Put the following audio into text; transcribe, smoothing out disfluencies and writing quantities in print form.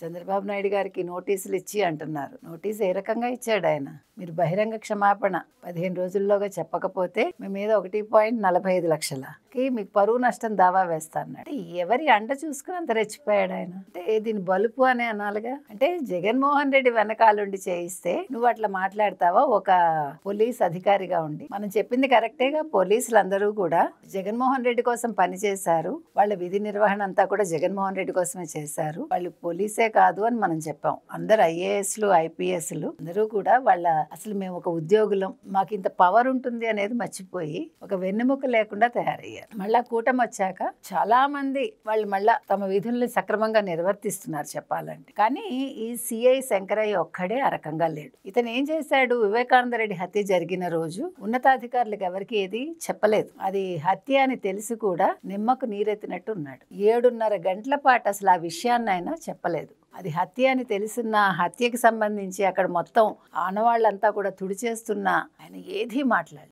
చంద్రబాబు నాయుడు గారికి నోటీసులు ఇచ్చి అంటున్నారు. నోటీసు ఏ రకంగా ఇచ్చాడు ఆయన? మీరు బహిరంగ క్షమాపణ 15 రోజుల్లోగా చెప్పకపోతే మీ మీద 1.45 లక్షలకి మీకు పరువు నష్టం దావా వేస్తా అన్నాడు. ఎవరి అండ చూసుకుని అంత రెచ్చిపోయాడు ఆయన. అంటే దీని బలుపు అనే అనాలిగా. అంటే జగన్మోహన్ రెడ్డి వెనకాలండి చేయిస్తే నువ్వు అట్లా మాట్లాడతావా? ఒక పోలీస్ అధికారిగా ఉండి మనం చెప్పింది కరెక్టేగా. పోలీసులు అందరూ కూడా జగన్మోహన్ రెడ్డి కోసం పనిచేశారు. వాళ్ళ విధి నిర్వహణ అంతా కూడా జగన్మోహన్ రెడ్డి కోసమే చేశారు. వాళ్ళు పోలీసే కాదు అని మనం చెప్పాం. అందరు ఐఏఎస్లు ఐపీఎస్లు అందరూ కూడా వాళ్ళ అసలు మేము ఒక ఉద్యోగులం, మాకు ఇంత పవర్ ఉంటుంది అనేది మర్చిపోయి ఒక వెన్నెముక లేకుండా తయారయ్యారు. మళ్ళా కూటమి వచ్చాక చాలా మంది వాళ్ళు మళ్ళా తమ విధుల్ని సక్రమంగా నిర్వర్తిస్తున్నారు చెప్పాలంటే. కానీ ఈ సిఐ శంకరయ్య ఒక్కడే ఆ రకంగా లేడు. ఇతను ఏం చేశాడు? వివేకానంద రెడ్డి హత్య జరిగిన రోజు ఉన్నతాధికారులకు ఎవరికి ఏది చెప్పలేదు. అది హత్య అని తెలిసి కూడా నిమ్మకు నీరెత్తినట్టు ఉన్నాడు. 7:30 గంటల పాటు అసలు ఆ విషయాన్ని ఆయన చెప్పలేదు. అది హత్య అని తెలిసిన హత్యకి సంబంధించి అక్కడ మొత్తం ఆనవాళ్ళంతా కూడా తుడిచేస్తున్నా ఆయన ఏదీ మాట్లాడలేదు.